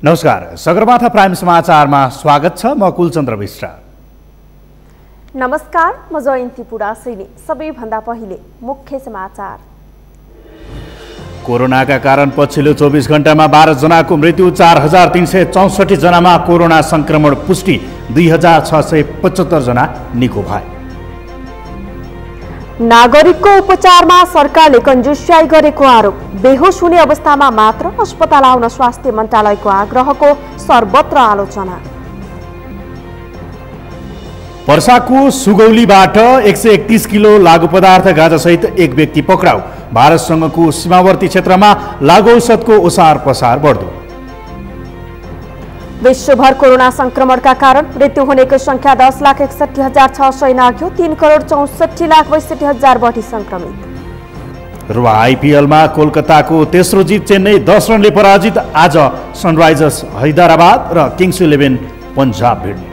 नमस्कार, सगरमाथा प्राइम समाचारमा स्वागत छ। म कुलचन्द्र विष्ट। नमस्कार, म जयन्ती पुडासैनी। सबैभन्दा पहिले मुख्य समाचार। कोरोनाका कारण पछिल्लो 24 घण्टामा 12 जनाको मृत्यु, 4364 जनामा कोरोना संक्रमण पुष्टि, 2675 जना निको भए। नागरिकको उपचारमा सरकारले कन्जुस्याई गरेको आरोप, बेहोस हुने अवस्थामा मात्र अस्पताल आउन स्वास्थ्य मन्त्रालयको आग्रहको सर्वत्र आलोचना। पर्साको सुगौलीबाट 131 किलो लागु पदार्थ गाँजासहित एक व्यक्ति पक्राउ। भारतसँगको सीमावर्ती क्षेत्रमा लागु औषधको ओसार पसार बढ्दो। विश्वभर कोरोना संक्रमणका कारण मृत्यु हुनेको संख्या 10,61,600 नाग्यो। 3,64,62,000 बढी संक्रमित। र आइपिएलमा कोलकाताको तेस्रो जित, चेन्नई 10 रनले पराजित। आज सनराइजर्स हैदराबाद र किङ्स 11 पन्जाब भिड्ने।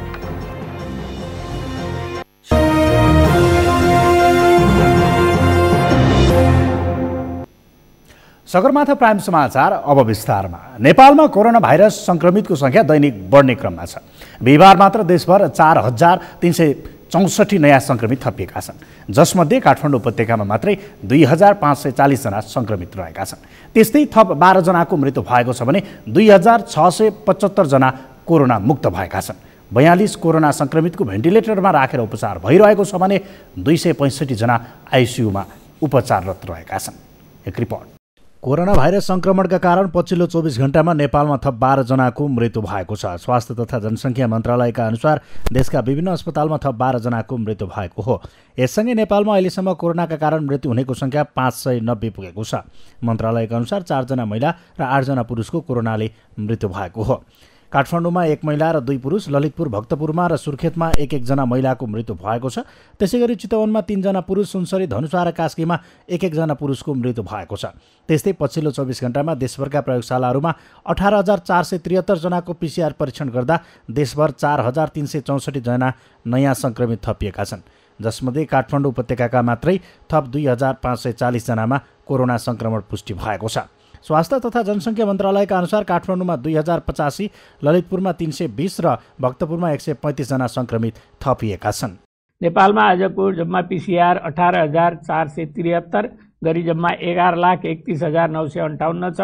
सगरमाथा प्राइम समाचार अब विस्तारमा। नेपालमा कोरोना भाइरस संक्रमितको संख्या दैनिक बढ्ने क्रममा छ। बिहिबार मात्र देशभर 4,364 नयाँ संक्रमित थपिएका छन्, जसमध्ये काठमाडौँ उपत्यकामा मात्रै 2,540 जना संक्रमित रहेका छन्। त्यस्तै थप 12 जनाको मृत्यु भएको छ भने 2,675 जना कोरोना मुक्त भएका छन्। 42 कोरोना संक्रमितको भेन्टिलेटरमा राखेर उपचार भइरहेको छ भने 265 जना आइसियुमा उपचाररत रहेका छन्। एक रिपोर्ट। कोरोना भाइरस संक्रमणका कारण पछिल्लो 24 घण्टामा नेपालमा थप 12 जनाको मृत्यु भएको छ। स्वास्थ्य तथा जनसङ्ख्या मन्त्रालयका अनुसार देशका विभिन्न अस्पतालमा थप 12 जनाको मृत्यु भएको हो। यससँगै नेपालमा अहिलेसम्म कोरोनाका कारण मृत्यु हुनेको संख्या 590 पुगेको छ। मन्त्रालयका अनुसार 4 जना महिला र 8 जना पुरुषको कोरोनाले मृत्यु भएको हो। काठमाडौँमा 1 महिला र 2 पुरुष, ललितपुर, भक्तपुरमा र सुर्खेतमा 1-1 जना महिलाको मृत्यु भएको छ। त्यसैगरी चितवनमा 3 जना पुरुष, सुनसरी, धनुषा र कास्कीमा 1-1 जना पुरुषको मृत्यु भएको छ। त्यस्तै पछिल्लो 24 घण्टामा देशभरका प्रयोगशालाहरूमा 18,473 जनाको पिसिआर परीक्षण गर्दा देशभर 4,364 जना नयाँ संक्रमित थपिएका छन्, जसमध्ये काठमाडौँ उपत्यकाका मात्रै थप 2,540 जनामा कोरोना संक्रमण पुष्टि भएको छ। स्वास्थ्य तथा जनसङ्ख्या मन्त्रालयका अनुसार काठमाडौँमा 2,085, ललितपुरमा 320 र भक्तपुरमा 135 जना संक्रमित थपिएका छन्। नेपालमा आजको जम्मा पिसिआर 18,473 गरी जम्मा 11,31,958 छ।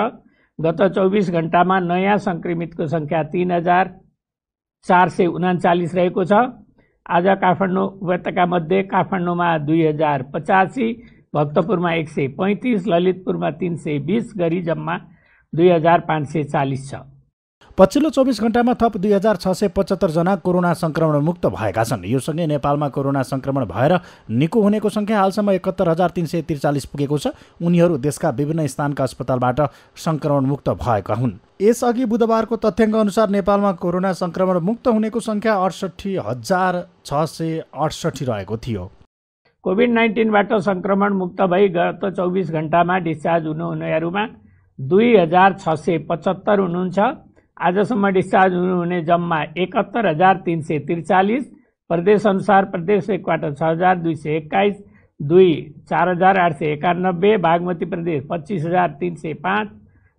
गत 24 घण्टामा नयाँ संक्रमितको संख्या 3,439 रहेको छ। आज काठमाडौँ उपत्यकामध्ये काठमाडौँमा 2,085, भक्तपुरमा 135, ललितपुरमा 320 गरी जम्मा 2,540 छ। पछिल्लो 24 घण्टामा थप 2,675 जना कोरोना संक्रमण मुक्त भएका छन्। यो सँगै नेपालमा कोरोना संक्रमण भएर निको हुनेको संख्या हालसम्म 71,343 पुगेको छ। उनीहरू देशका विभिन्न स्थानका अस्पतालबाट संक्रमण मुक्त भएका हुन्। यसअघि बुधबारको तथ्याङ्क अनुसार नेपालमा कोरोना संक्रमण मुक्त हुनेको संख्या 68,668 रहेको थियो। कोभिड-19बाट संक्रमण मुक्त भई गत 24 घण्टामा डिस्चार्ज हुनुहुनेहरूमा 2,675 हुनुहुन्छ। आजसम्म डिस्चार्ज हुनुहुने जम्मा 71,343। प्रदेश अनुसार प्रदेश क्वार्टर 6,221, 4,891, बागमती प्रदेश 25,305,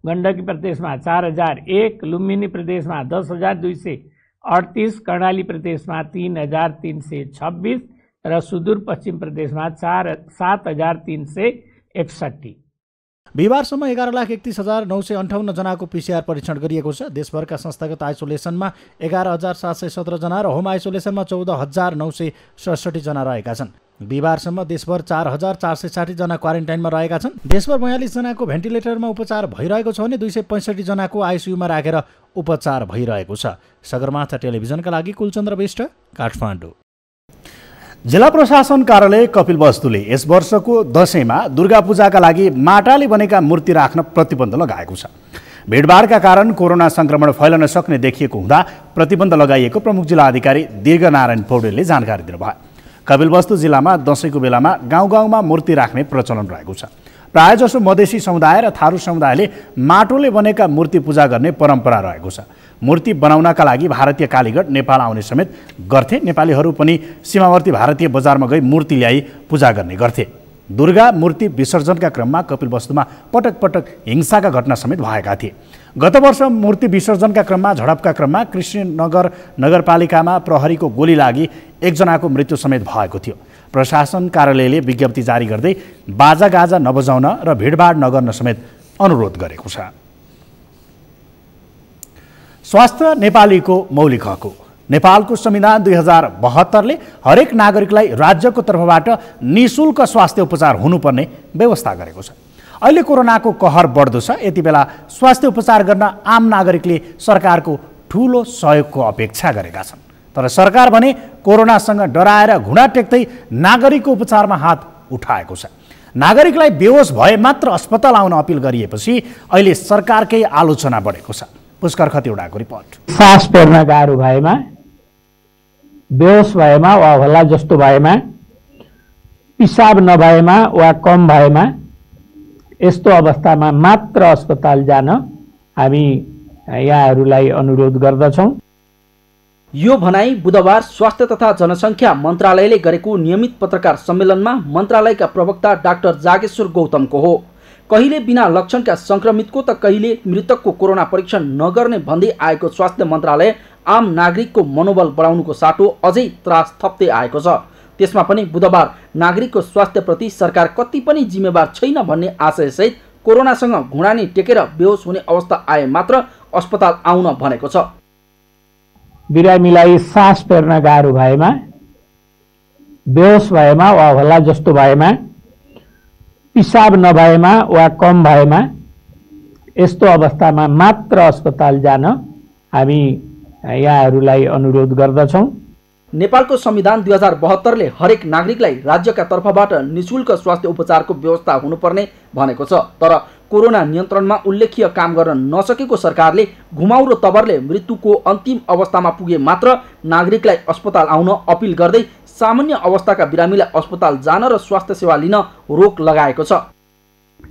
गण्डकी प्रदेशमा 4,001, लुम्बिनी प्रदेशमा 10,238, कर्णाली प्रदेशमा 3,326 र सुदूरपश्चिम प्रदेशमा 7,361। बिहिबारसम्म 11,31,958 जनाको पिसिआर परीक्षण गरिएको छ। देशभरका संस्थागत आइसोलेसनमा 11,717 जना र होम आइसोलेसनमा 14,967 जना रहेका छन्। बिहिबारसम्म देशभर 4,460 जना क्वारेन्टाइनमा रहेका छन्। देशभर 42 जनाको भेन्टिलेटरमा उपचार भइरहेको छ भने 265 जनाको आइसियुमा राखेर उपचार भइरहेको छ। सगरमाथा टेलिभिजनका लागि कुलचन्द्र विष्ट, काठमाडौँ। जिल्ला प्रशासन कार्यालय कपिलवस्तुले यस वर्षको दशैंमा दुर्गा पूजाका लागि माटाले बनेका मूर्ति राख्न प्रतिबन्ध लगाएको छ। भिडभाडका कारण कोरोना संक्रमण फैलन सक्ने देखिएको हुँदा प्रतिबन्ध लगाइएको प्रमुख जिल्ला अधिकारी दीर्घनारायण पौडेलले जानकारी दिनुभयो। कपिलवस्तु जिल्लामा दशैंको बेलामा गाउँ गाउँमा मूर्ति राख्ने प्रचलन रहेको छ। प्रायजसो मधेसी समुदाय र थारू समुदायले माटोले बनेका मूर्ति पूजा गर्ने परम्परा रहेको छ। मूर्ति बनाउनका लागि भारतीय कालीगढ नेपाल आउने समेत गर्थे। नेपालीहरू पनि सीमावर्ती भारतीय बजारमा गई मूर्ति ल्याई पूजा गर्ने गर्थे। दुर्गा मूर्ति विसर्जनका क्रममा कपिलवस्तुमा पटक पटक हिंसाका घटना समेत भएका थिए। गत वर्ष मूर्ति विसर्जनका क्रममा झडपका क्रममा कृष्णनगर नगरपालिकामा प्रहरीको गोली लागि एकजनाको मृत्यु समेत भएको थियो। प्रशासन कार्यालयले विज्ञप्ति जारी गर्दै बाजागाजा नबजाउन र भिडभाड नगर्न समेत अनुरोध गरेको छ। स्वास्थ्य नेपालीको मौलिक हक हो। नेपालको संविधान 2072ले हरेक नागरिकलाई राज्यको तर्फबाट निःशुल्क स्वास्थ्य उपचार हुनुपर्ने व्यवस्था गरेको छ। अहिले कोरोनाको कहर बढ्दो छ। यति बेला स्वास्थ्य उपचार गर्न आम नागरिकले सरकारको ठूलो सहयोगको अपेक्षा गरेका छन्। तर सरकार भने कोरोनासँग डराएर घुँडा टेक्दै नागरिकको उपचारमा हात उठाएको छ। नागरिकलाई बेहोस भए मात्र अस्पताल आउन अपिल गरिएपछि अहिले सरकारकै आलोचना बढेको छ। पुष्कर खतिवडाको रिपोर्ट। सास फेर्न गाह्रो भएमा, बेहोस भएमा वा हल्ला जस्तो भएमा, पिसाब नभएमा वा कम भएमा यस्तो अवस्थामा मात्र अस्पताल जान हामी यहाँहरूलाई अनुरोध गर्दछौँ। यो भनाई बुधबार स्वास्थ्य तथा जनसङ्ख्या मन्त्रालयले गरेको नियमित पत्रकार सम्मेलनमा मन्त्रालयका प्रवक्ता डाक्टर जागेश्वर गौतमको हो। कहिले बिना लक्षणका संक्रमितको त कहिले मृतकको कोरोना परीक्षण नगर्ने भन्दै आएको स्वास्थ्य मन्त्रालय आम नागरिकको मनोबल बढाउनुको साटो अझै त्रास थप्दै आएको छ। त्यसमा पनि बुधबार नागरिकको स्वास्थ्यप्रति सरकार कति पनि जिम्मेवार छैन भन्ने आशयसहित कोरोनासँग घुँडा नै टेकेर बेहोस हुने अवस्था आए मात्र अस्पताल आउन भनेको छ। बिरामीलाई सास फेर्न गाह्रो भएमा, बेहोस भएमा वा हल्ला जस्तो भएमा, पिसाब नभएमा वा कम भएमा यस्तो अवस्थामा मात्र अस्पताल जान हामी यहाँहरूलाई अनुरोध गर्दछौँ। नेपालको संविधान 2072ले हरेक नागरिकलाई राज्यका तर्फबाट निःशुल्क स्वास्थ्य उपचारको व्यवस्था हुनुपर्ने भनेको छ। तर कोरोना नियन्त्रणमा उल्लेख्य काम गर्न नसकेको सरकारले घुमाउरो तवरले मृत्युको अन्तिम अवस्थामा पुगे मात्र नागरिकलाई अस्पताल आउन अपिल गर्दै सामान्य अवस्थाका बिरामीलाई अस्पताल जान र स्वास्थ्य सेवा लिन रोक लगाएको छ।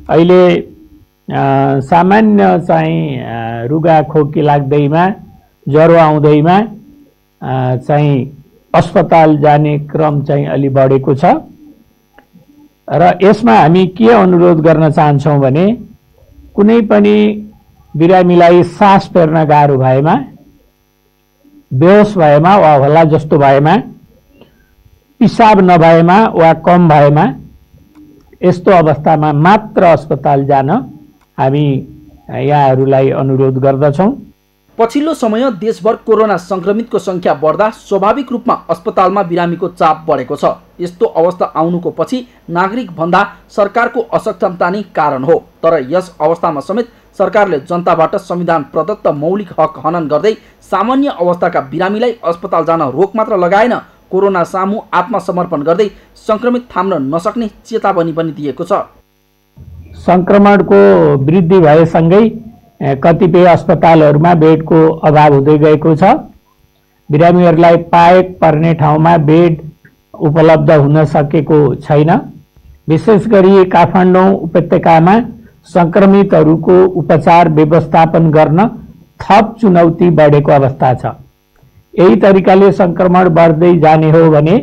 अहिले सामान्य चाहिँ रुगा खोकी लाग्दैमा, ज्वरो आउँदैमा चाहिँ अस्पताल जाने क्रम चाहिँ अलि बढेको छ र यसमा हामी के अनुरोध गर्न चाहन्छौँ भने कुनै पनि बिरामीलाई सास फेर्न गाह्रो भएमा, बेहोस भएमा वा हल्ला जस्तो भएमा, पिसाब नभएमा वा कम भएमा यस्तो अवस्थामा मात्र अस्पताल जान हामी यहाँहरूलाई अनुरोध गर्दछौँ। पछिल्लो समय देशभर कोरोना संक्रमितको संख्या बढ्दा स्वाभाविक रूपमा अस्पतालमा बिरामीको चाप बढेको छ। यस्तो अवस्था आउनुको पछि नागरिक भन्दा सरकारको असक्षमता नै कारण हो। तर यस अवस्थामा समेत सरकारले जनताबाट संविधान प्रदत्त मौलिक हक हनन गर्दै सामान्य अवस्थाका बिरामीलाई अस्पताल जान रोक मात्र लगाएन, कोरोना सामु आत्मसमर्पण गर्दै संक्रमित थाम्न नसक्ने चेतावनी पनि दिएको छ। संक्रमणको वृद्धि भएसँगै कतिपय अस्पतालहरूमा बेडको अभाव हुँदै गएको छ। बिरामीहरूलाई पाएक पर्ने ठाउँमा बेड उपलब्ध हुन सकेको छैन। विशेष गरी काठमाडौँ उपत्यकामा संक्रमितहरूको उपचार व्यवस्थापन गर्न थप चुनौती बढेको अवस्था छ। यही तरिकाले संक्रमण बढ्दै जाने हो भने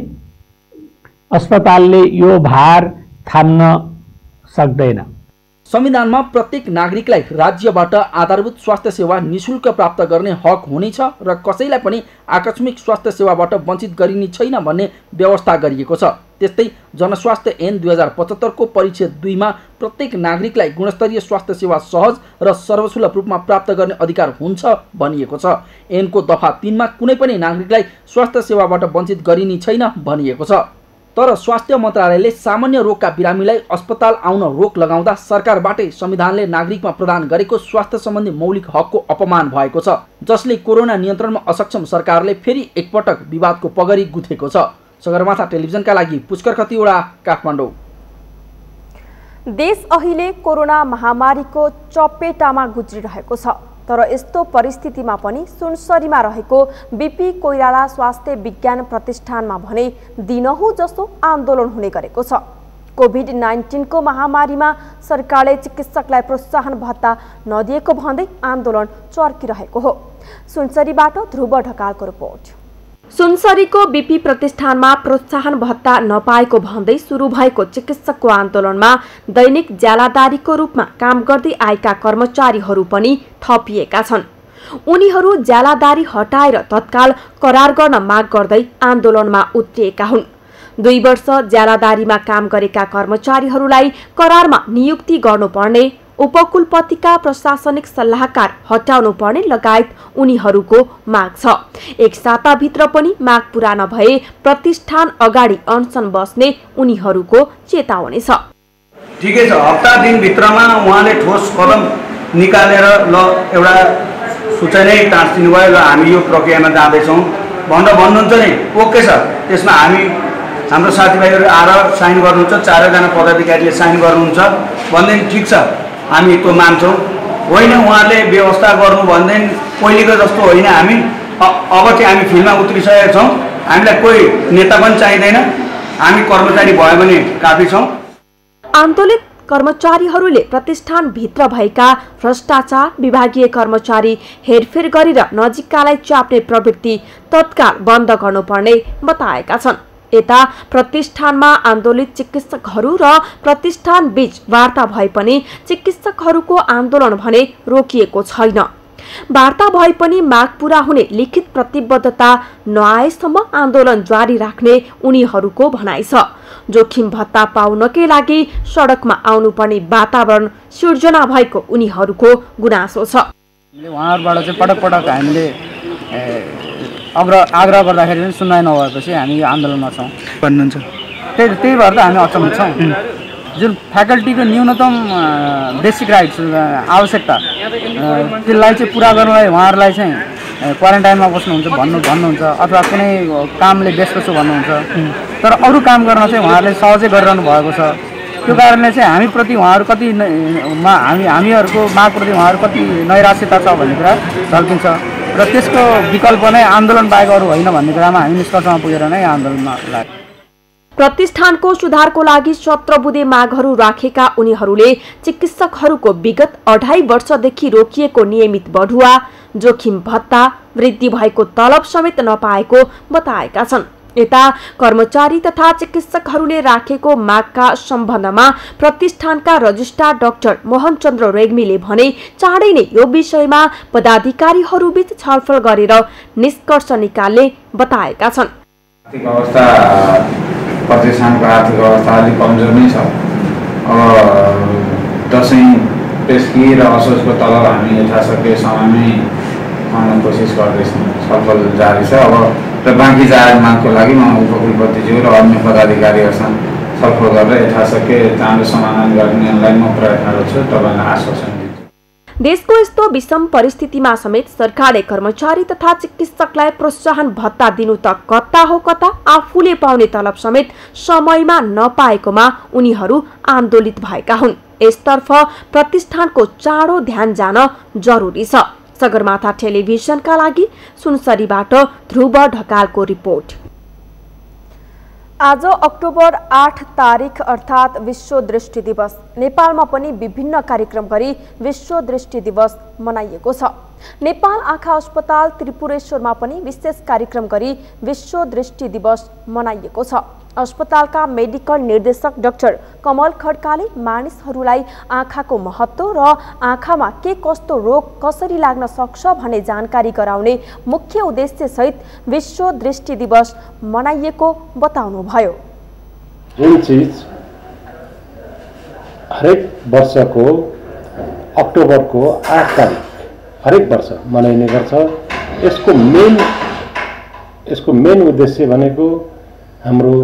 अस्पतालले यो भार थाम्न सक्दैन। संविधानमा प्रत्येक नागरिकलाई राज्यबाट आधारभूत स्वास्थ्य सेवा निःशुल्क प्राप्त गर्ने हक हुनेछ र कसैलाई पनि आकस्मिक स्वास्थ्य सेवाबाट वञ्चित गरिने छैन भन्ने व्यवस्था गरिएको छ। त्यस्तै जनस्वास्थ्य ऐन 2075 को परिच्छेद 2 मा प्रत्येक नागरिकलाई गुणस्तरीय स्वास्थ्य सेवा सहज र सर्वसुलभ रूपमा प्राप्त गर्ने अधिकार हुन्छ भनिएको छ। ऐनको दफा 3 मा कुनै पनि नागरिकलाई स्वास्थ्य सेवाबाट वञ्चित गरिने छैन भनिएको छ। तर स्वास्थ्य मन्त्रालयले सामान्य रोगका बिरामीलाई अस्पताल आउन रोक लगाउँदा सरकारबाटै संविधानले नागरिकमा प्रदान गरेको स्वास्थ्य सम्बन्धी मौलिक हकको अपमान भएको छ, जसले कोरोना नियन्त्रणमा असक्षम सरकारले फेरि एकपटक विवादको पगरी गुथेको छ। सगरमाथा टेलिभिजनका लागि पुष्कर खतिवडा, काठमाडौँ। देश अहिले कोरोना महामारीको चपेटामा गुज्रिरहेको छ। तर यस्तो परिस्थितिमा पनि सुनसरीमा रहेको बीपी कोइराला स्वास्थ्य विज्ञान प्रतिष्ठानमा भने दिनहुँ जसो आन्दोलन हुने गरेको छ। कोभिड-19 को महामारीमा सरकारले चिकित्सकलाई प्रोत्साहन भत्ता नदिएको भन्दै आन्दोलन चर्किरहेको हो। सुनसरीबाट ध्रुव ढकालको रिपोर्ट। सुनसरीको बीपी प्रतिष्ठानमा प्रोत्साहन भत्ता नपाएको भन्दै सुरु भएको चिकित्सकको आन्दोलनमा दैनिक ज्यालादारीको रूपमा काम गर्दै आएका कर्मचारीहरू पनि थपिएका छन्। उनीहरू ज्यालादारी हटाएर तत्काल करार गर्न माग गर्दै आन्दोलनमा उत्रिएका हुन्। 2 वर्ष ज्यालादारीमा काम गरेका कर्मचारीहरूलाई करारमा नियुक्ति गर्नुपर्ने, उपकुलपतिका प्रशासनिक सल्लाहकार हटाउनु पर्ने लगायत उनीहरूको माग छ। एक साताभित्र पनि माग पूरा नभए प्रतिष्ठान अगाडि अनसन बस्ने उनीहरूको चेतावनी छ। ठिकै छ, हप्ता दिनभित्रमा उहाँले ठोस कदम निकालेर ल एउटा सूचना टाँसिदिनु भयो, ल हामी यो प्रक्रियामा जाँदैछौँ भनेर भन्नुहुन्छ नि, ओके छ। त्यसमा हामी हाम्रो साथीभाइहरू आएर साइन गर्नुहुन्छ, 4 जना पदाधिकारीले साइन गर्नुहुन्छ भनेदेखि ठिक छ, हामी त्यो मान्छौँ। होइन उहाँहरूले व्यवस्था गर्नु भनेदेखि पहिलेको जस्तो होइन, हामी अब चाहिँ हामी फिल्डमा उत्रिसकेका छौँ, हामीलाई कोही नेता पनि चाहिँदैन, हामी कर्मचारी भयो भने काफी छौँ। आन्दोलित कर्मचारीहरूले प्रतिष्ठानभित्र भएका भ्रष्टाचार, विभागीय कर्मचारी हेरफेर गरेर नजिककालाई च्याप्ने प्रवृत्ति तत्काल बन्द गर्नुपर्ने बताएका छन्। यता प्रतिष्ठानमा आन्दोलित चिकित्सकहरू र प्रतिष्ठान बीच वार्ता भए पनि चिकित्सकहरूको आन्दोलन भने रोकिएको छैन। वार्ता भए पनि माग पूरा हुने लिखित प्रतिबद्धता नआएसम्म आन्दोलन जारी राख्ने उनीहरूको भनाइ छ। जोखिम भत्ता पाउनकै लागि सडकमा आउनुपर्ने वातावरण सिर्जना भएको उनीहरूको गुनासो छ। उहाँहरूबाट चाहिँ पटक पटक हामीले आग्रह गर्दाखेरि पनि सुनवाई नभएपछि हामी यो आन्दोलनमा छौँ भन्नुहुन्छ। त्यही भएर त हामी अचम्म छौँ। जुन फ्याकल्टीको न्यूनतम बेसिक राइट्स आवश्यकता त्यसलाई चाहिँ पुरा गर्नलाई उहाँहरूलाई चाहिँ क्वारेन्टाइनमा बस्नुहुन्छ भन्नुहुन्छ अथवा कुनै कामले व्यस्त छु भन्नुहुन्छ, तर अरू काम गर्न चाहिँ उहाँहरूले सहजै गरिरहनु भएको छ। त्यो कारणले चाहिँ हामीप्रति उहाँहरू कति हामीहरूको मागप्रति उहाँहरू कति नैराश्यता छ भन्ने कुरा झल्किन्छ र त्यसको विकल्प नै आन्दोलन बाहेक अरू होइन भन्ने कुरामा हामी निष्कर्षमा पुगेर नै आन्दोलनमा लाग्यौँ। प्रतिष्ठानको सुधारको लागि 17 बुँदे मागहरू राखेका उनीहरूले चिकित्सकहरूको विगत 2.5 वर्षदेखि रोकिएको नियमित बढुवा, जोखिम भत्ता, वृद्धि भएको तलब समेत नपाएको बताएका छन्। यता कर्मचारी तथा चिकित्सकहरूले राखेको मागका सम्बन्धमा प्रतिष्ठानका रजिस्ट्रार डाक्टर मोहनचन्द्र रेग्मीले भने चाँडै नै यो विषयमा पदाधिकारीहरूबीच छलफल गरेर निष्कर्ष निकाल्ने बताएका छन्। प्रतिष्ठानको आर्थिक अवस्था अलिक कमजोर नै छ। अब दसैँ पेस्की र असोजको तलब हामी यथाशक्य समयमै पाउन कोसिस गर्दैछौँ, छलफल जारी छ। अब र बाँकी जायज मागको लागि म उपकुलपतिज्यू र अन्य पदाधिकारीहरूसँग छलफल गरेर यथाशक्य चाँडो समाधान गर्नेलाई म प्रयत्नरत छु, तपाईँलाई आश्वासन दिन्छु। देशको यस्तो विषम परिस्थितिमा समेत सरकारले कर्मचारी तथा चिकित्सकलाई प्रोत्साहन भत्ता दिनु त कता हो कता आफूले पाउने तलब समेत समयमा नपाएकोमा उनीहरू आन्दोलित भएका हुन्। यसतर्फ प्रतिष्ठानको चाँडो ध्यान जान जरुरी छ। सगरमाथा टेलिभिजनका लागि सुनसरीबाट ध्रुव ढकालको रिपोर्ट। आज अक्टोबर 8 तारिक अर्थात् विश्व दृष्टि दिवस। नेपालमा पनि विभिन्न कार्यक्रम गरी विश्व दृष्टि दिवस मनाइएको छ। नेपाल आँखा अस्पताल त्रिपुरेश्वरमा पनि विशेष कार्यक्रम गरी विश्व दृष्टि दिवस मनाइएको छ। अस्पतालका मेडिकल निर्देशक डाक्टर कमल खड्काले मानिसहरूलाई आँखाको महत्त्व र आँखामा के कस्तो रोग कसरी लाग्न सक्छ भन्ने जानकारी गराउने मुख्य उद्देश्यसहित विश्व दृष्टि दिवस मनाइएको बताउनुभयो। जुन चीज हरेक वर्षको अक्टोबरको 8 तारिक हरेक वर्ष मनाइने गर्छ। यसको मेन उद्देश्य भनेको हाम्रो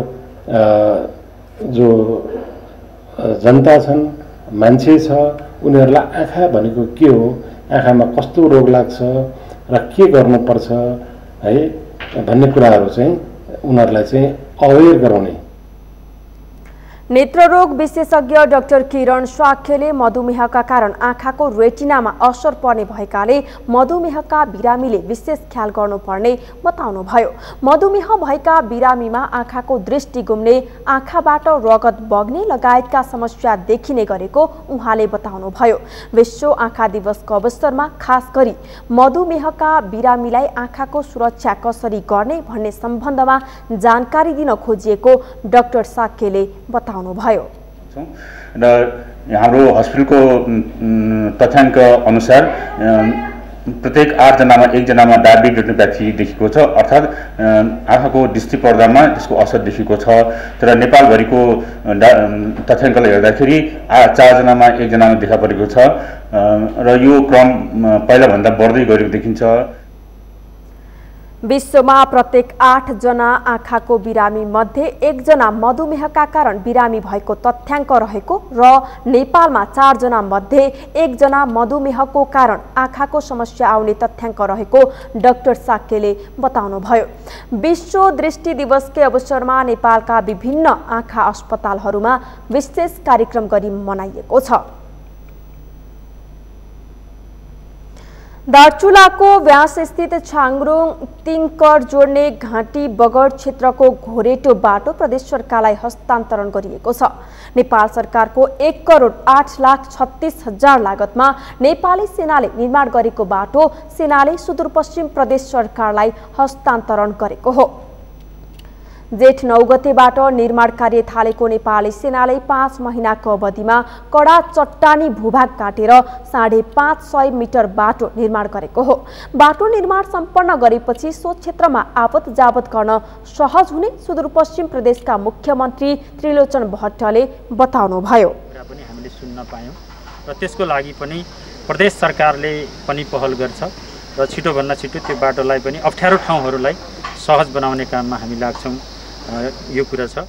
जो जनता छन्, मान्छे छ, उनीहरूलाई आँखा भनेको के हो, आँखामा कस्तो रोग लाग्छ र के गर्नुपर्छ है भन्ने कुराहरू चाहिँ उनीहरूलाई चाहिँ अवेर गराउने। नेत्ररोग विशेषज्ञ डाक्टर किरण स्वाख्यले मधुमेहका कारण आँखाको रेटिनामा असर पर्ने भएकाले मधुमेहका बिरामीले विशेष ख्याल गर्नुपर्ने बताउनुभयो। मधुमेह भएका बिरामीमा आँखाको दृष्टि गुम्ने, आँखाबाट रगत बग्ने लगायतका समस्या देखिने गरेको उहाँले बताउनुभयो। विश्व आँखा दिवसको अवसरमा खास गरी मधुमेहका बिरामीलाई आँखाको सुरक्षा कसरी गर्ने भन्ने सम्बन्धमा जानकारी दिन खोजिएको डाक्टर साक्यले बताउनुभयो। र हाम्रो हस्पिटलको तथ्याङ्क अनुसार प्रत्येक 8 जनामा 1 जनामा डायबिटिक रेटिनोप्याथी देखिएको छ, अर्थात् आँखाको दृष्टि पर्दामा त्यसको असर देखिएको छ। तर नेपालभरिको तथ्याङ्कले हेर्दाखेरि 4 जनामा 1 जनामा देखा परेको छ र यो क्रम पहिलाभन्दा बढ्दै गएको देखिन्छ। विश्वमा प्रत्येक 8 जना आँखाको बिरामी मध्ये 1 जना मधुमेहका कारण बिरामी भएको तथ्याङ्क रहेको र नेपालमा 4 जना मध्ये 1 जना मधुमेहको कारण आँखाको समस्या आउने तथ्याङ्क रहेको डाक्टर साक्यले बताउनुभयो। विश्व दृष्टि दिवसकै अवसरमा नेपालका विभिन्न आँखा अस्पतालहरूमा विशेष कार्यक्रम गरी मनाइएको छ। दार्चुलाको व्यासस्थित छाङरुङ तिङकर जोड्ने घाँटी बगड क्षेत्रको घोरेटो बाटो प्रदेश सरकारलाई हस्तान्तरण गरिएको छ। नेपाल सरकारको 1,08,36,000 लागतमा नेपाली सेनाले निर्माण गरेको बाटो सेनाले सुदूरपश्चिम प्रदेश सरकारलाई हस्तान्तरण गरेको हो। जेठ 9 गतेबाट निर्माण कार्य थालेको नेपाली सेनाले 5 महिनाको अवधिमा कडा चट्टानी भूभाग काटेर 550 मिटर बाटो निर्माण गरेको हो। बाटो निर्माण सम्पन्न गरेपछि सो क्षेत्रमा आपत जावत गर्न सहज हुने सुदूरपश्चिम प्रदेशका मुख्यमन्त्री त्रिलोचन भट्टले बताउनुभयो। पनि हामीले सुन्न पायौं र त्यसको लागि पनि प्रदेश सरकारले पनि पहल गर्छ र छिटोभन्दा छिटो त्यो बाटोलाई पनि अप्ठ्यारो ठाउँहरूलाई सहज बनाउने काममा हामी लाग्छौं। यो कुरा छ।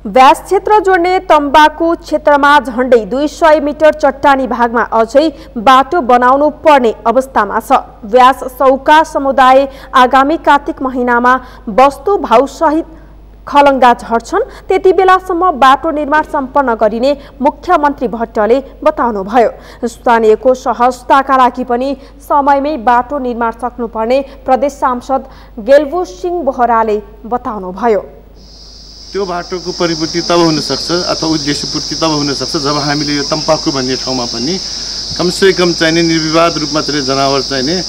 व्यास क्षेत्र जोड्ने तम्बाकु क्षेत्रमा झण्डै 200 मिटर चट्टानी भागमा अझै बाटो बनाउनु पर्ने अवस्थामा छ। व्यास सौका समुदाय आगामी कार्तिक महिनामा वस्तु भाउसहित खलङ्गा झर्छन्। त्यति बेलासम्म बाटो निर्माण सम्पन्न गरिने मुख्यमन्त्री भट्टले बताउनुभयो। स्थानीयको सहजताका लागि पनि समयमै बाटो निर्माण सक्नुपर्ने प्रदेश सांसद गेल्बु सिंह बोहराले बताउनुभयो। त्यो बाटोको परिपूर्ति तब हुन सक्छ अथवा उद्देश्य पूर्ति तब हुन सक्छ जब हामीले यो तम्बाकु भन्ने ठाउँमा पनि कमसेकम चाहिने निर्विवाद रूपमा चाहिँ जनावर चाहिने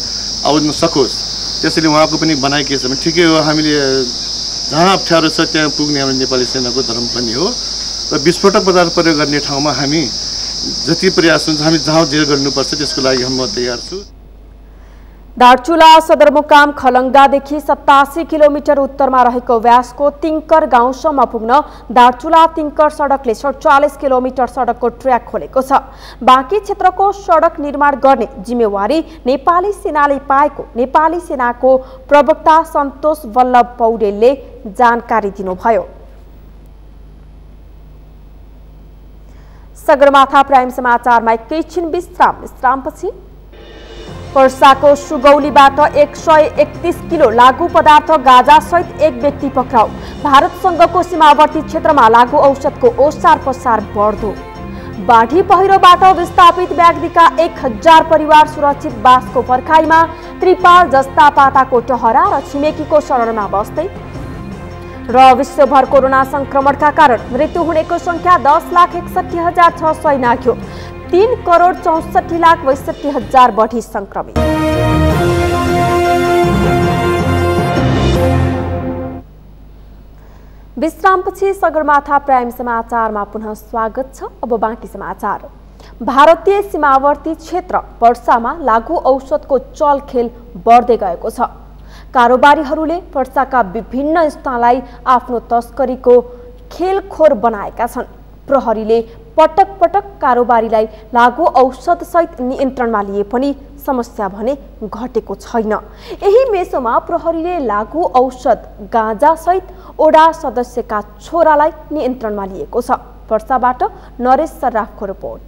आउन सकोस्। त्यसैले उहाँको पनि भनाइ के छ भने ठिकै हो, हामीले जहाँ अप्ठ्यारो छ त्यहाँ पुग्ने हाम्रो नेपाली सेनाको धर्म पनि हो र विस्फोटक पदार्थ प्रयोग गर्ने ठाउँमा हामी जति प्रयास हुन्छ हामी जहाँ जे गर्नुपर्छ त्यसको लागि म तयार छु। दार्चुला सदरमुकाम खलङ्गादेखि 87 किलोमिटर उत्तरमा रहेको व्यासको तिङकर गाउँसम्म पुग्न दार्चुला तिङकर सडकले 47 किलोमिटर सडकको ट्र्याक खोलेको छ। बाँकी क्षेत्रको सडक निर्माण गर्ने जिम्मेवारी नेपाली सेनाले पाएको नेपाली सेनाको प्रवक्ता सन्तोष वल्लभ पौडेलले जानकारी दिनुभयो। सगरमाथा प्राइम समाचारमा एकैछिन विश्रामपछि पर्साको सुगौलीबाट 131 किलो लागू पदार्थ गाजा सहित एक व्यक्ति पक्राउ। भारतसँगको सीमावर्ती क्षेत्रमा लागू औषधको ओसार पसार बढ्दो। बाढी पहिरोबाट विस्थापित व्याग्दीका 1000 परिवार सुरक्षित बासको पर्खाइमा। त्रिपाल जस्ता पाताको टहरा र छिमेकीको शरणमा बस्दै। र विश्वभर कोरोना संक्रमणका कारण मृत्यु हुनेको संख्या 10,61,600 नाघ्यो। 3,64,62,000 बढी संक्रमित। विश्रामपछि सगरमाथा प्राइम समाचारमा पुनः स्वागत छ। अब बाँकी समाचार। भारतीय सीमावर्ती क्षेत्र पर्सामा लागू औषधको चलखेल बढ्दै गएको छ। कारोबारीहरूले पर्साका विभिन्न स्थानलाई आफ्नो तस्करीको खेलखोर बनाएका छन्। प्रहरीले पटक पटक कारोबारीलाई लागू औषध सहित नियन्त्रणमा लिए पनि समस्या भने घटेको छैन। यही मेसोमा प्रहरीले लागू औषध गाँजा सहित ओडा सदस्यका छोरालाई नियन्त्रणमा लिएको छ। पर्साबाट नरेश सर्राफको रिपोर्ट।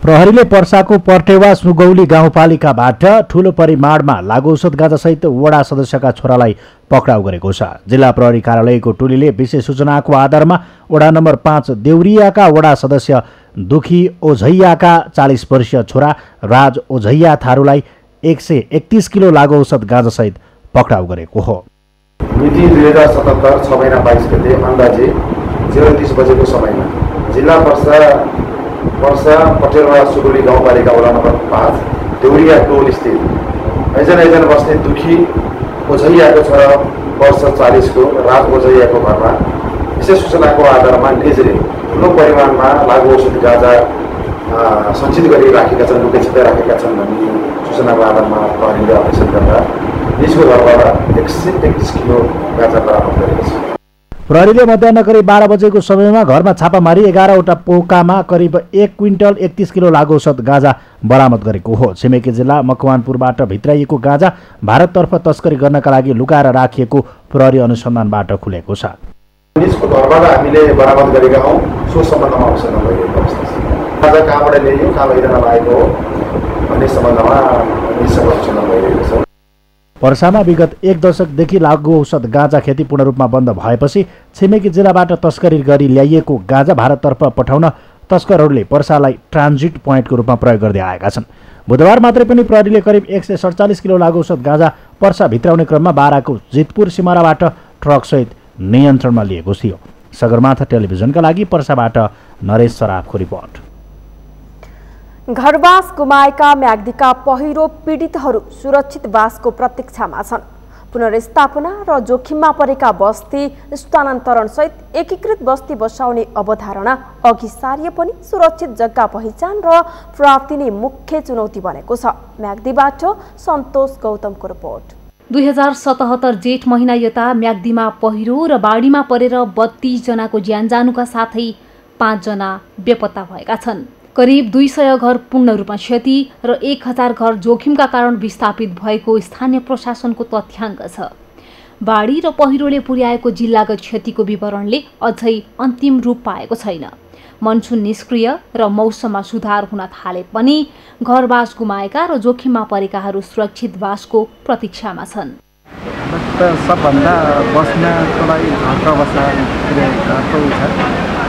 प्रहरीले पर्साको पर्टेवा सुगौली गाउँपालिकाबाट ठूलो परिमाणमा लागु औषध गाँजासहित वडा सदस्यका छोरालाई पक्राउ गरेको छ। जिल्ला प्रहरी कार्यालयको टोलीले विशेष सूचनाको आधारमा वडा नम्बर 5 देउरियाका वडा सदस्य दुखी ओझैयाका 40 वर्षीय छोरा राज ओझैया थारूलाई 131 किलो लागु औषध गाँजासहित पक्राउ गरेको हो। मिति 2077 6 महिना 22 गते अन्दाजे 0:30 बजेको समयमा जिल्ला पर्सा पटेलवा सुगौली गाउँपालिका वडा नम्बर 5 देउरिया टोल स्थित ऐजन बस्ने दुखी ओझैयाको छोरा वर्ष 40 को राज ओझैयाको घरमा विशेष सूचनाको आधारमा निजले ठुलो परिमाणमा लागु औषध गाँजा सञ्चित गरी राखेका छन्, लुके छिपे राखेका छन् भन्ने सूचनाको आधारमा प्रहरीले अपरेसन गर्दा निजको घरबाट 131 किलो गाँजा बरामद गरेको छ। प्रहरीले मध्याह करिब 12 बजेको समयमा घरमा छापा मारी 11वटा पोकामा करिब 1 क्विन्टल 31 किलो लागु औषध गाँजा बरामद गरेको हो। छिमेकी जिल्ला मकवानपुरबाट भित्राइएको गाँजा भारततर्फ तस्करी गर्नका लागि लुकाएर राखिएको प्रहरी अनुसन्धानबाट खुलेको छ। निजको घरबाट हामीले बरामद गरेका हौँ, सो सम्बन्धमा अनुसन्धान भइरहेको अवस्था छ। गाँजा कहाँबाट ल्याइयो, कहाँ लैजान लागेको हो भन्ने सम्बन्धमा निजसँग अनुसन्धान भइरहेको छ। पर्सामा विगत 1 दशकदेखि लागु औषध गाँजा खेती पूर्ण रूपमा बन्द भएपछि छिमेकी जिल्लाबाट तस्करी गरी ल्याइएको गाँजा भारततर्फ पठाउन तस्करहरूले पर्सालाई ट्रान्जिट पोइन्टको रूपमा प्रयोग गर्दै आएका छन्। बुधबार मात्रै पनि प्रहरीले करिब 147 किलो लागु औषध गाँजा पर्सा भित्राउने क्रममा बाराको जितपुर सिमाराबाट ट्रकसहित नियन्त्रणमा लिएको थियो। सगरमाथा टेलिभिजनका लागि पर्साबाट नरेश सराफको रिपोर्ट। घरवास गुमाएका म्याग्दीका पहिरो पीडितहरू सुरक्षित वासको प्रतीक्षामा छन्। पुनर्स्थापना र जोखिममा परेका बस्ती स्थानान्तरण सहित एकीकृत बस्ती बसाउने अवधारणा अघि सारिए पनि सुरक्षित जग्गा पहिचान र प्राप्ति नै मुख्य चुनौती बनेको छ। म्याग्दीबाट सन्तोष गौतमको रिपोर्ट। 2077 जेठ महिना यता म्याग्दीमा पहिरो र बाढीमा परेर 32 जनाको ज्यान जानुका साथै 5 जना बेपत्ता भएका छन्। करिब 200 घर पूर्ण रूपमा क्षति र 1000 घर जोखिमका कारण विस्थापित भएको स्थानीय प्रशासनको तथ्याङ्क छ। बाढी र पहिरोले पुर्याएको जिल्लागत क्षतिको विवरणले अझै अन्तिम रूप पाएको छैन। मनसुन निष्क्रिय र मौसममा सुधार हुन थाले पनि घरवास गुमाएका र जोखिममा परेकाहरू सुरक्षित वासको प्रतीक्षामा छन्। सबभन्दा बस्नको लागि घरको अवस्था घरको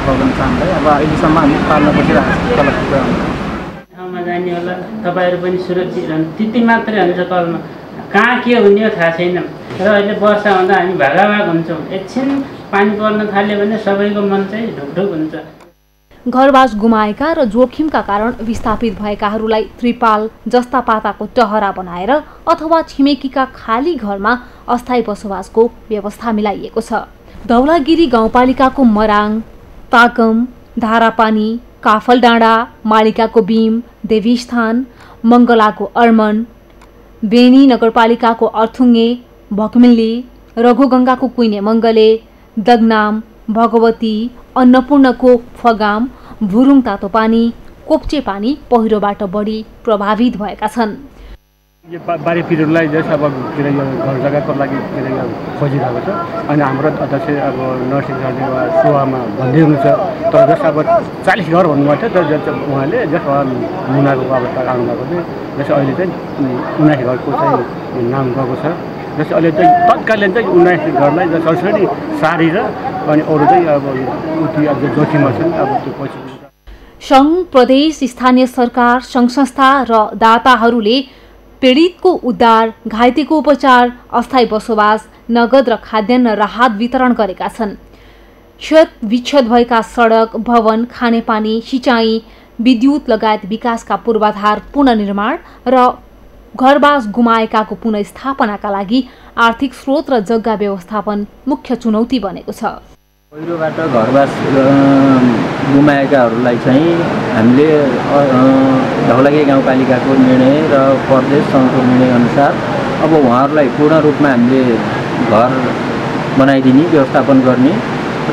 प्रब्लम छ। अब अहिलेसम्म हामी पाल्न बसिरहेको छ। ठाउँमा जाने होला, तपाईँहरू पनि सुरक्षित रहनु, त्यति मात्रै हुन्छ। कलमा कहाँ के हुने थाहा छैन र अहिले वर्षा हुँदा हामी भागाभाग हुन्छौँ। एकछिन पानी पर्न थाल्यो भने सबैको मन चाहिँ ढुकढुक हुन्छ। घरवास गुमाएका र जोखिमका कारण विस्थापित भएकाहरूलाई त्रिपाल जस्ता पाताको टहरा बनाएर अथवा छिमेकीका खाली घरमा अस्थायी बसोबासको व्यवस्था मिलाइएको छ। धौलागिरी गाउँपालिकाको मराङ, ताकम, धारापानी, काफलडाँडा, मालिकाको बीम, देवीस्थान, मङ्गलाको अर्मन, बेनी नगरपालिकाको अर्थुङ्गे, भकमिल्ली, रघुगङ्गाको कुइने मङ्गले, दगनाम, भगवती, अन्नपूर्णको फगाम, भुरुङ तातोपानी, कोप्चे पानी पहिरोबाट बढी प्रभावित भएका छन्। यो बारी पिरियडलाई जस अब घर जग्गाको लागि खोजिरहेको छ। अनि हाम्रो अध्यक्ष अब नर्सिङ सेवामा भन्दै हुनुहुन्छ, तर जस अब 40 घर भन्नुभएको थियो, जस उहाँले जस मुनाको अवस्था आउनुभएको थियो, जस अहिले चाहिँ 79 घरको चाहिँ नाम गएको छ। जस अहिले चाहिँ तत्कालीन चाहिँ 79 घरलाई जस अलरेडी सारेर अनि अरू चाहिँ अब उति अब जोखिममा छन्। अब त्यो पछि सङ्घ, प्रदेश, स्थानीय सरकार, सङ्घ संस्था र दाताहरूले पीडितको उद्धार, घाइतेको उपचार, अस्थायी बसोबास, नगद र खाद्यान्न राहत वितरण गरेका छन्। क्षत विक्षत भएका सडक, भवन, खानेपानी, सिँचाइ, विद्युत लगायत विकासका पूर्वाधार पुनर्निर्माण र घरवास गुमाएकाको पुनर्स्थापनाका लागि आर्थिक स्रोत र जग्गा व्यवस्थापन मुख्य चुनौती बनेको छ। पहिरोबाट घरवास गुमाएकाहरूलाई चाहिँ हामीले धौलागिरी गाउँपालिकाको निर्णय र प्रदेश सङ्घको निर्णयअनुसार अब उहाँहरूलाई पूर्ण रूपमा हामीले घर बनाइदिने व्यवस्थापन गर्ने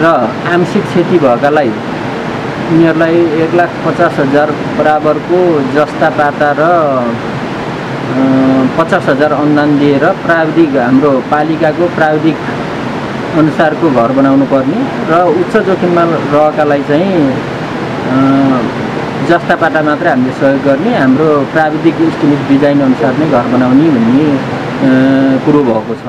र आंशिक क्षति भएकालाई उनीहरूलाई 1,50,000 बराबरको जस्ता पाता र 50,000 अनुदान दिएर प्राविधिक हाम्रो पालिकाको प्राविधिक अनुसारको घर बनाउनु पर्ने र उच्च जोखिममा रहेकालाई चाहिँ जस्ता पाटा मात्र हामीले सहयोग गर्ने, हाम्रो प्राविधिक इस्टिमेट डिजाइन अनुसार नै घर बनाउने भन्ने कुरो भएको छ।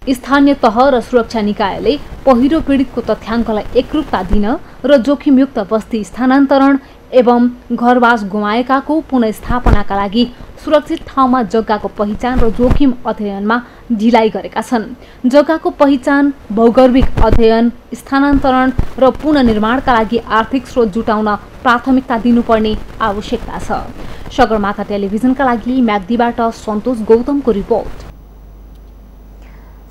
स्थानीय तह र सुरक्षा निकायले पहिरो पीडितको तथ्याङ्कलाई एकरूपता दिन र जोखिमयुक्त बस्ती स्थानान्तरण एवं घरवास गुमाएकाको पुनर्स्थापनाका लागि सुरक्षित ठाउँमा जग्गाको पहिचान र जोखिम अध्ययनमा ढिलाइ गरेका छन्। जग्गाको पहिचान, भौगोलिक अध्ययन, स्थानान्तरण र पुनर्निर्माणका लागि आर्थिक स्रोत जुटाउन प्राथमिकता दिनुपर्ने आवश्यकता छ। सगरमाथा टेलिभिजनका लागि म्याग्दीबाट सन्तोष गौतमको रिपोर्ट।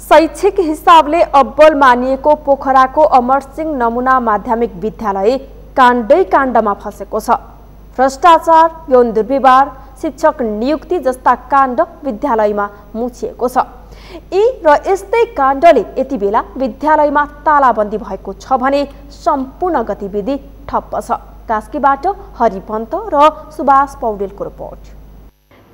शैक्षिक हिसाबले अब्बल मानिएको पोखराको अमरसिंह नमुना माध्यमिक विद्यालय काण्डै काण्डमा फसेको छ। भ्रष्टाचार, यौन दुर्व्यवहार, शिक्षक नियुक्ति जस्ता काण्ड विद्यालयमा मुछिएको छ। यी र यस्तै काण्डले यति बेला विद्यालयमा तालाबन्दी भएको छ भने सम्पूर्ण गतिविधि ठप्प छ। कास्कीबाट हरिपन्त र सुभाष पौडेलको रिपोर्ट।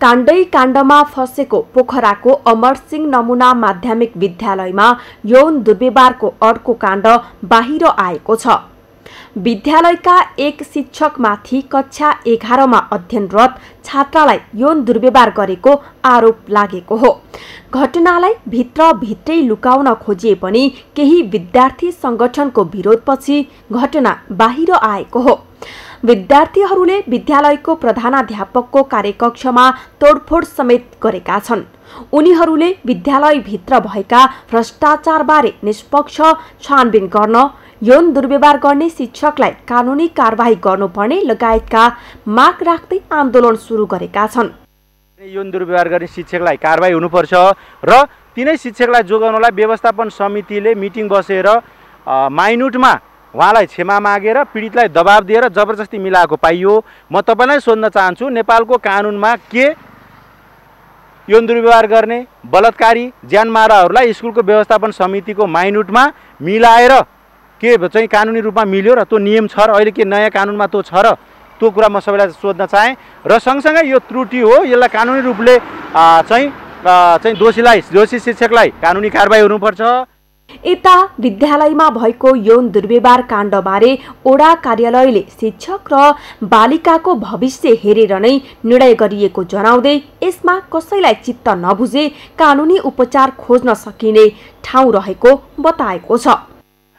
काण्डै काण्डमा फसेको पोखराको अमरसिंह नमुना माध्यमिक विद्यालयमा यौन दुर्व्यवहारको अर्को काण्ड बाहिर आएको छ। विद्यालयका एक शिक्षकमाथि कक्षा 11मा अध्ययनरत छात्रालाई यौन दुर्व्यवहार गरेको आरोप लागेको हो। घटनालाई भित्रै लुकाउन खोजिए पनि केही विद्यार्थी संगठनको विरोधपछि घटना बाहिर आएको हो। विद्यार्थीहरूले विद्यालयको प्रधानाध्यापकको कार्यकक्षमा तोडफोड समेत गरेका छन्। उनीहरूले विद्यालयभित्र भएका भ्रष्टाचारबारे निष्पक्ष छानबिन गर्न, यौन दुर्व्यवहार गर्ने शिक्षकलाई कानुनी कारबाही गर्नुपर्ने लगायतका माग राख्दै आन्दोलन सुरु गरेका छन्। यौन दुर्व्यवहार गर्ने शिक्षकलाई कारबाही हुनुपर्छ र तिनै शिक्षकलाई जोगाउनलाई व्यवस्थापन समितिले मिटिङ बसेर माइन्युटमा उहाँलाई क्षमा मागेर पीडितलाई दबाब दिएर जबरजस्ती मिलाएको पाइयो। म तपाईँलाई सोध्न चाहन्छु, नेपालको कानुनमा के यौन दुर्व्यवहार गर्ने बलात्कारी ज्यानमाराहरूलाई स्कुलको व्यवस्थापन समितिको माइन्युटमा मिलाएर के चाहिँ कानुनी रूपमा मिल्यो र त्यो नियम छ र अहिले के नयाँ कानुनमा त्यो छ र त्यो कुरा म सबैलाई सोध्न चाहेँ। र सँगसँगै यो त्रुटि हो, यसलाई कानुनी रूपले चाहिँ दोषी शिक्षकलाई कानुनी कारबाही हुनुपर्छ। यता विद्यालयमा भएको यौन दुर्व्यवहार काण्डबारे ओडा कार्यालयले शिक्षक र बालिकाको भविष्य हेरेर नै निर्णय गरिएको जनाउँदै यसमा कसैलाई चित्त नबुझे कानुनी उपचार खोज्न सकिने ठाउँ रहेको बताएको छ।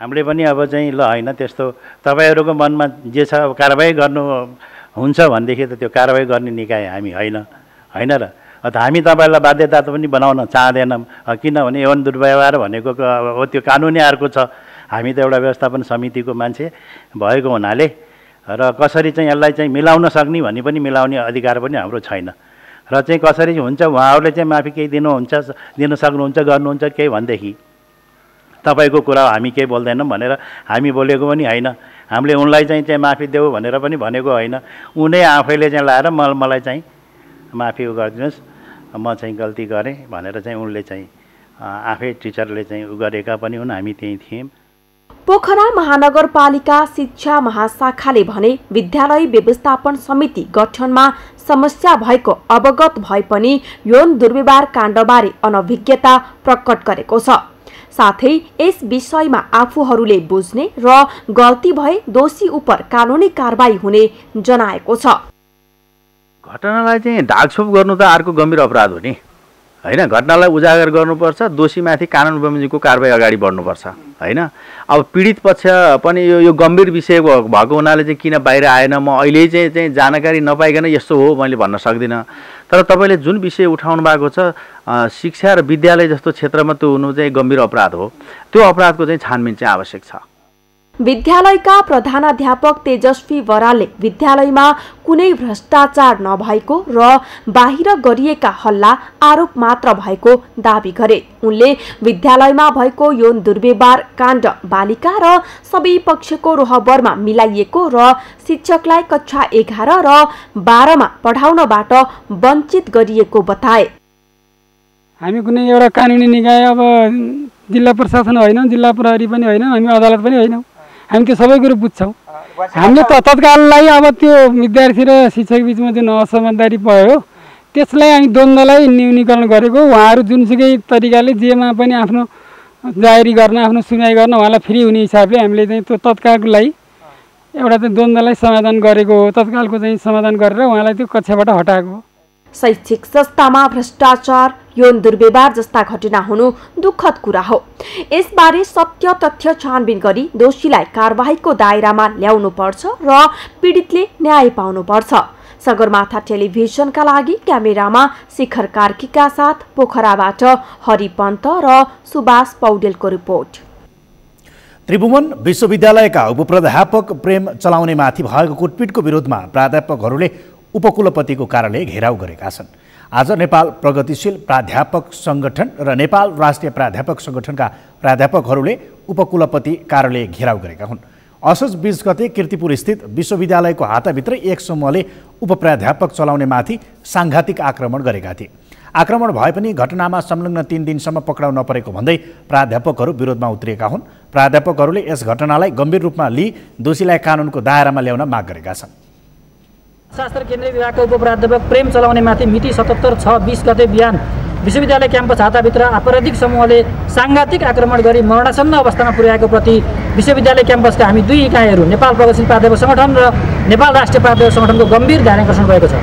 हामीले पनि अब चाहिँ ल होइन त्यस्तो तपाईँहरूको मनमा जे छ कारबाही गर्नु हुन्छ भनेदेखि त त्यो कारबाही गर्ने निकाय हामी होइन र हामी तपाईँलाई बाध्यता पनि बनाउन चाहँदैनौँ। किनभने यौन दुर्व्यवहार भनेको हो त्यो कानुनी अर्को छ। हामी त एउटा व्यवस्थापन समितिको मान्छे भएको हुनाले र कसरी चाहिँ यसलाई चाहिँ मिलाउन सक्ने भन्ने पनि मिलाउने अधिकार पनि हाम्रो छैन। र चाहिँ कसरी हुन्छ उहाँहरूले चाहिँ माफी केही दिन सक्नुहुन्छ गर्नुहुन्छ केही भनेदेखि तपाईँको कुरा हामी केही बोल्दैनौँ भनेर हामी बोलेको पनि होइन। हामीले उनलाई चाहिँ माफी देऊ भनेर पनि भनेको होइन। उनै आफैले चाहिँ लाएर मलाई चाहिँ माफी गरिदिनुहोस्, म चाहिँ गल्ती गरेँ भनेर चाहिँ उनले चाहिँ आफै टिचरले चाहिँ गरेका पनि हुन्। हामी त्यहीँ थियौँ। पोखरा महानगरपालिका शिक्षा महाशाखाले भने विद्यालय व्यवस्थापन समिति गठनमा समस्या भएको अवगत भए पनि यौन दुर्व्यवहार काण्डबारे अनभिज्ञता प्रकट गरेको छ। साथै यस विषयमा आफूहरूले बुझ्ने र गल्ती भए दोषी उप कानुनी कारबाही हुने जनाएको छ। घटनालाई चाहिँ ढाकछोप गर्नु त अर्को गम्भीर अपराध हो नि होइन। घटनालाई उजागर गर्नुपर्छ, दोषीमाथि कानुन बमोजिमको कारबाही अगाडि बढ्नुपर्छ होइन। अब पीडित पक्ष पनि यो गम्भीर विषय भएको हुनाले चाहिँ किन बाहिर आएन म अहिले चाहिँ जानकारी नपाइकन यस्तो हो मैले भन्न सक्दिनँ। तर तपाईँले जुन विषय उठाउनु भएको छ शिक्षा र विद्यालय जस्तो क्षेत्रमा त्यो हुनु चाहिँ गम्भीर अपराध हो। त्यो अपराधको चाहिँ छानबिन चाहिँ आवश्यक छ। विद्यालयका प्रधानाध्यापक तेजस्वी बरालले विद्यालयमा कुनै भ्रष्टाचार नभएको र बाहिर गरिएका हल्ला आरोप मात्र भएको दावी गरे। उनले विद्यालयमा भएको यौन दुर्व्यवहार काण्ड बालिका र सबै पक्षको रोहबरमा मिलाइएको र शिक्षकलाई कक्षा 11 र 12मा पढाउनबाट वञ्चित गरिएको बताए। हामी कुनै एउटा कानुनी निकाय अब जिल्ला प्रशासन होइन, जिल्ला प्रहरी पनि होइन, हामी अदालत पनि होइन, हामी त्यो सबै कुरो बुझ्छौँ। हामीले तत्काललाई अब त्यो विद्यार्थी र शिक्षक बिचमा जुन असमझदारी भयो त्यसलाई हामी द्वन्द्वलाई न्यूनीकरण गरेको। उहाँहरू जुनसुकै तरिकाले जेमा पनि आफ्नो जाहेरी गर्न आफ्नो सुनाइ गर्न उहाँलाई फ्री हुने हिसाबले हामीले चाहिँ त्यो तत्कालको लागि एउटा चाहिँ द्वन्द्वलाई समाधान गरेको हो, तत्कालको चाहिँ समाधान गरेर उहाँलाई त्यो कक्षाबाट हटाएको हो। शैक्षिक संस्थामा भ्रष्टाचार, यौन दुर्व्यवहार जस्ता घटना हुनु दुःखद कुरा हो। यसबारे सत्य तथ्य छानबिन गरी दोषीलाई कारबाहीको दायरामा ल्याउनु पर्छ र पीडितले न्याय पाउनु पर्छ। सगरमाथा टेलिभिजनका लागि क्यामेरामा शिखर कार्कीका साथ पोखराबाट हरि पन्त र सुभाष पौडेलको रिपोर्ट। त्रिभुवन विश्वविद्यालयका उपप्राध्यापक प्रेम चलाउने माथि भएको कुटपिटको विरोधमा प्राध्यापकहरूले उपकुलपतिको कार्यालय घेराउ गरेका छन्। आज नेपाल प्रगतिशील प्राध्यापक संगठन र नेपाल राष्ट्रिय प्राध्यापक संगठनका प्राध्यापकहरूले उपकुलपति कार्यालय घेराउ गरेका हुन्। असोज 20 गते कीर्तिपुर स्थित विश्वविद्यालयको हाताभित्र एक समूहले उपप्राध्यापक चलाउने माथि सांघातिक आक्रमण गरेका थिए। आक्रमण भए पनि घटनामा संलग्न 3 दिनसम्म पक्राउ नपरेको भन्दै प्राध्यापकहरू विरोधमा उत्रिएका हुन्। प्राध्यापकहरूले यस घटनालाई गम्भीर रूपमा लिई दोषीलाई कानुनको दायरामा ल्याउन माग गरेका छन्। शास्त्र केन्द्रीय विभागका उपप्राध्यापक प्रेम चलाउने माथि मिति 77/6/20 गते बिहान विश्वविद्यालय क्याम्पस हाताभित्र आपराधिक समूहले सांघातिक आक्रमण गरी मरणासन्न अवस्थामा पुर्याएको प्रति विश्वविद्यालय क्याम्पसका हामी 2 इकाइहरू नेपाल प्रगतिशील प्राध्यापक संगठन र नेपाल राष्ट्रिय प्राध्यापक संगठनको गम्भीर ध्यानाकर्षण भएको छ।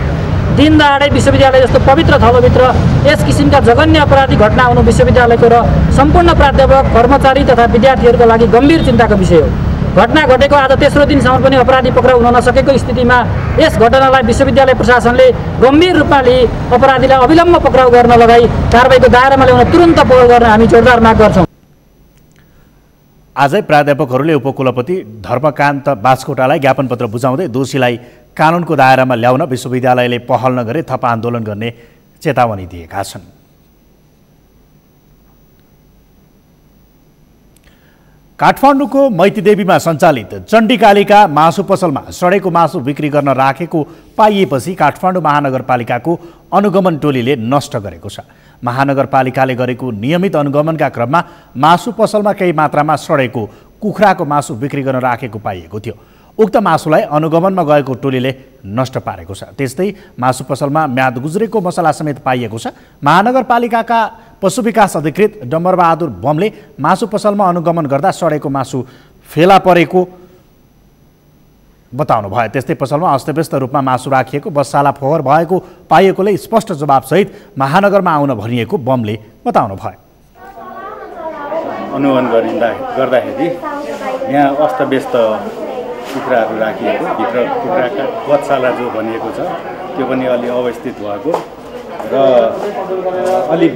दिन दहाडै विश्वविद्यालय जस्तो पवित्र थलोभित्र यस किसिमका जघन्य अपराधिक घटना आउनु विश्वविद्यालयको र सम्पूर्ण प्राध्यापक कर्मचारी तथा विद्यार्थीहरूका लागि गम्भीर चिन्ताको विषय हो। घटना घटेको आज तेस्रो दिनसम्म पनि अपराधी पक्राउ हुन नसकेको स्थितिमा यस घटनालाई विश्वविद्यालय प्रशासनले गम्भीर रूपमा लिई अपराधीलाई अविलम्ब पक्राउ गर्न लगाई कारबाहीको दायरामा ल्याउन तुरन्त पहल गर्न हामी जोरदार माग गर्छौँ। आजै प्राध्यापकहरूले उपकुलपति धर्मकान्त बास्कोटालाई ज्ञापन पत्र बुझाउँदै दोषीलाई कानुनको दायरामा ल्याउन विश्वविद्यालयले पहल नगरे थप आन्दोलन गर्ने चेतावनी दिएका छन्। काठमाडौँको मैतीदेवीमा सञ्चालित चण्डीकालीका मासु पसलमा सडेको मासु बिक्री गर्न राखेको पाइएपछि काठमाडौँ महानगरपालिकाको अनुगमन टोलीले नष्ट गरेको छ। महानगरपालिकाले गरेको नियमित अनुगमनका क्रममा मासु पसलमा केही मात्रामा सडेको कुखुराको मासु बिक्री गर्न राखेको पाइएको थियो। उक्त मासुलाई अनुगमनमा गएको टोलीले नष्ट पारेको छ। त्यस्तै मासु पसलमा म्याद गुज्रेको मसला समेत पाइएको छ। महानगरपालिकाका पशु विकास अधिकृत डम्बरबहादुर बमले मासु पसलमा अनुगमन गर्दा सडेको मासु फेला परेको बताउनु भयो। त्यस्तै पसलमा अस्तव्यस्त रूपमा मासु राखिएको बसशाला फोहोर भएको पाइएकोले स्पष्ट जवाबसहित महानगरमा आउन भनिएको बमले बताउनु भयो। अनुगमन गर्दाखेरि यहाँ अस्तव्यस्त कुखुराहरू राखिएको, भित्र कुखुराका बच्चाला जो भनिएको छ त्यो पनि अलि अवस्थित भएको र अलि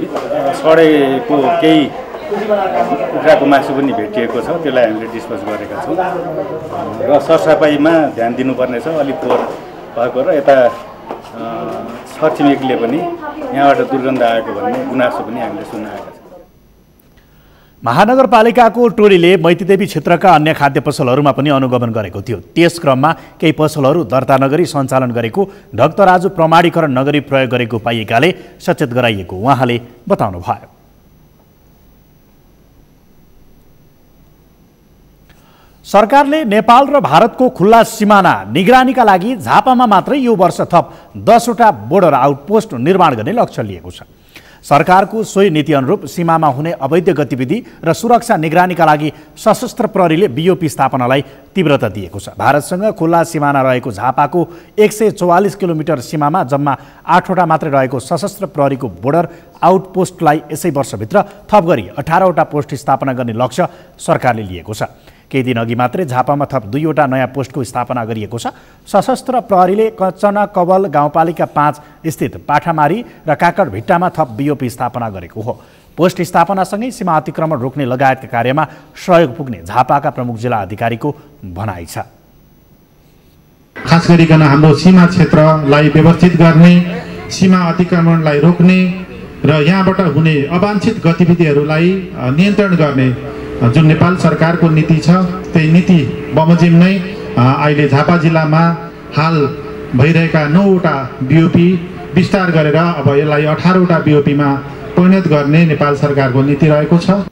सडेको केही कुखुराको मासु पनि भेटिएको छ। त्यसलाई हामीले डिस्पोज गरेका छौँ र सरसफाइमा ध्यान दिनुपर्नेछ। अलिक फोहोर भएको र यता छरछिमेकीले पनि यहाँबाट दुर्गन्ध आएको भन्ने गुनासो पनि हामीले सुनाएका छौँ। महानगरपालिकाको टोलीले मैतीदेवी क्षेत्रका अन्य खाद्य पसलहरूमा पनि अनुगमन गरेको थियो। त्यस क्रममा केही पसलहरू दर्ता नगरी सञ्चालन गरेको, ढक्तराजु प्रमाणीकरण नगरी प्रयोग गरेको पाइएकाले सचेत गराइएको उहाँले बताउनु भयो। सरकारले नेपाल र भारतको खुल्ला सिमाना निगरानीका लागि झापामा मात्रै यो वर्ष थप 10 वटा बोर्डर आउटपोस्ट निर्माण गर्ने लक्ष्य लिएको छ। सरकारको सोही नीति अनुरूप सीमामा हुने अवैध गतिविधि र सुरक्षा निगरानीका लागि सशस्त्र प्रहरीले बीओपी स्थापनालाई तीव्रता दिएको छ। भारतसँग खुल्ला सिमाना रहेको झापाको 144 किलोमिटर सीमामा जम्मा 8 वटा मात्रै रहेको सशस्त्र प्रहरीको बोर्डर आउटपोस्टलाई यसै वर्षभित्र थप गरी 18 वटा पोस्ट स्थापना गर्ने लक्ष्य सरकारले लिएको छ। केही दिन अघि मात्रै झापामा थप 2 वटा नयाँ पोस्टको स्थापना गरिएको छ। सशस्त्र प्रहरीले कचना कवल गाउँपालिका 5 स्थित पाठामारी र काकडभिट्टामा थप बीओपी स्थापना गरेको हो। पोस्ट स्थापनासँगै सीमा अतिक्रमण रोक्ने लगायतका कार्यमा सहयोग पुग्ने झापाका प्रमुख जिल्ला अधिकारीको भनाइ छ। खास गरिकन हाम्रो सीमा क्षेत्रलाई व्यवस्थित गर्ने, सीमा अतिक्रमणलाई रोक्ने र यहाँबाट हुने अवांछित गतिविधिहरूलाई नियन्त्रण गर्ने जुन नेपाल सरकारको नीति छ, त्यही नीति बमोजिम नै अहिले झापा जिल्लामा हाल भइरहेका 9 वटा बीओपी विस्तार गरेर अब यसलाई 18 वटा बीओपीमा परिणत गर्ने नेपाल सरकारको नीति रहेको छ।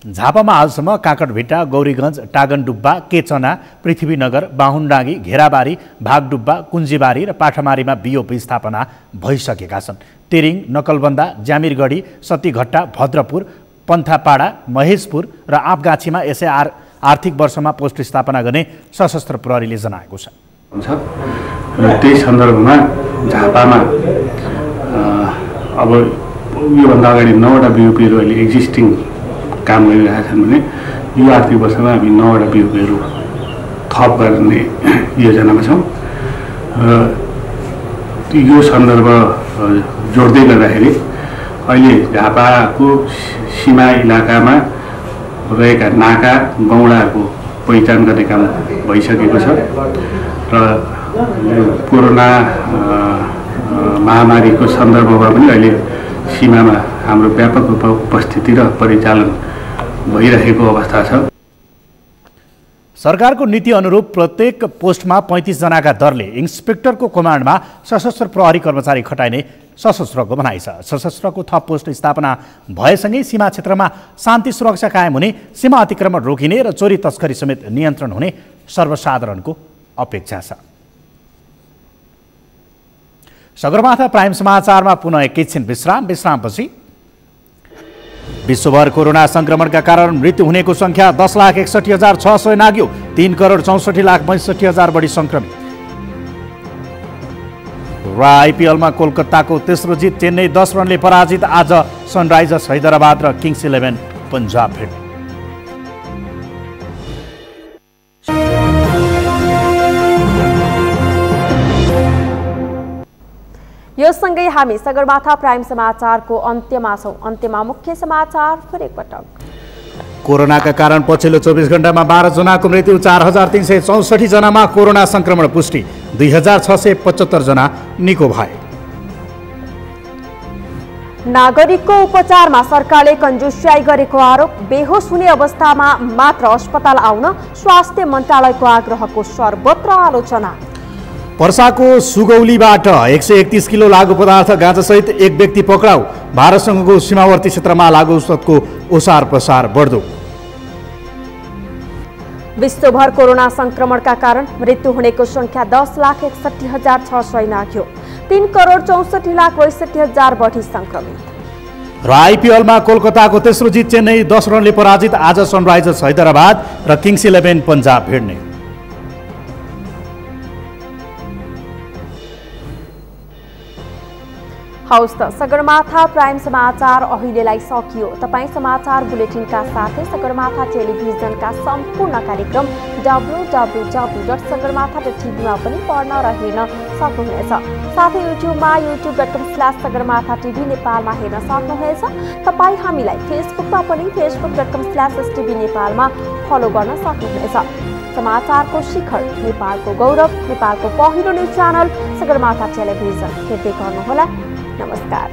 झापामा हालसम्म काकडभिट्टा, गौरीगञ्ज, टागनडुब्बा, केचना, पृथ्वीनगर, बाहुनडाँगी, घेराबारी, भागडुब्बा, कुञ्जीबारी र पाठामारीमा बीओपी स्थापना भइसकेका छन्। तेरिङ, नकलबन्दा, ज्यामिरगढी, सतीघट्टा, भद्रपुर, पन्थापाडा, महेशपुर र आपगाछीमा एसआर आर्थिक वर्षमा पोस्ट स्थापना गर्ने सशस्त्र प्रहरीले जनाएको छ। र त्यही सन्दर्भमा झापामा अब योभन्दा अगाडि 9वटा बिओपीहरू अहिले एक्जिस्टिङ काम गरिरहेका छन् भने यो आर्थिक वर्षमा हामी 9वटा बिओपीहरू थप गर्ने योजनामा छौँ। र यो सन्दर्भ जोड्दै गर्दाखेरि अहिले झापाको सीमा इलाकामा रहेका नाका गौँडाहरूको पहिचान गर्ने काम भइसकेको छ र कोरोना महामारीको सन्दर्भमा पनि अहिले सीमामा हाम्रो व्यापक रूपमा उपस्थिति र परिचालन भइरहेको अवस्था छ। सरकारको नीति अनुरूप प्रत्येक पोस्टमा 35 जनाका दरले इन्सपेक्टरको कमान्डमा सशस्त्र प्रहरी कर्मचारी खटाइने सशस्त्रको भनाइ छ। सशस्त्रको थप पोस्ट स्थापना भएसँगै सीमा क्षेत्रमा शान्ति सुरक्षा कायम हुने, सीमा अतिक्रमण रोकिने र चोरी तस्करी समेत नियन्त्रण हुने सर्वसाधारणको अपेक्षा छ। सगरमाथा प्राइम समाचारमा पुनः एकैछिन विश्रामपछि विश्वभर कोरोना संक्रमणका कारण मृत्यु हुनेको संख्या 10,61,600 नाग्यो। 3,64,62,000 बढी संक्रमित। र आइपिएलमा कोलकाताको तेस्रो जित, चेन्नई 10 रनले पराजित। आज सनराइजर्स हैदराबाद र किङ्स 11 पन्जाब भेट्ने। यो सँगै हामी सगरमाथा प्राइम समाचारको अन्त्यमा छौं। अन्त्यमा मुख्य समाचार फेरि एकपटक। कोरोनाका कारण पछिल्लो 24 घण्टामा 12 जनाको मृत्यु, 4,364 जनामा कोरोना संक्रमण पुष्टि, 2,675 जना निको भए। नागरिकको उपचारमा सरकारले कन्जुस्याई गरेको आरोप, बेहोस हुने अवस्थामा मात्र अस्पताल आउन स्वास्थ्य मन्त्रालयको आग्रहको सर्वत्र आलोचना। पर्साको सुगौलीबाट 131 किलो लागु पदार्थ गाँजासहित एक व्यक्ति पक्राउ। भारतसँगको सीमावर्ती क्षेत्रमा लागु औषधको ओसार प्रसार बढ्दो। विश्वभर कोरोना संक्रमणका कारण मृत्यु हुनेको संख्या 10,61,600 नाग्यो। 3,64,62,000 बढी संक्रमित। र आइपिएलमा कोलकाताको तेस्रो जित, चेन्नई 10 रनले पराजित। आज सनराइजर्स हैदराबाद र किङ्स 11 पन्जाब भेट्ने। हौस् त सगरमाथा प्राइम समाचार अहिलेलाई सकियो। तपाईँ समाचार बुलेटिनका साथै सगरमाथा टेलिभिजनका सम्पूर्ण कार्यक्रम www.sagarmatha.tv मा पनि पढ्न र हेर्न सक्नुहुनेछ। साथै युट्युबमा youtube.com/sagarmatha.tv नेपालमा हेर्न सक्नुहुनेछ। तपाईँ हामीलाई फेसबुकमा पनि facebook.com/stv नेपालमा फलो गर्न सक्नुहुनेछ। समाचारको शिखर, नेपालको गौरव, नेपालको पहिलो न्युज च्यानल सगरमाथा टेलिभिजन हेर्दै गर्नुहोला। नमस्कार।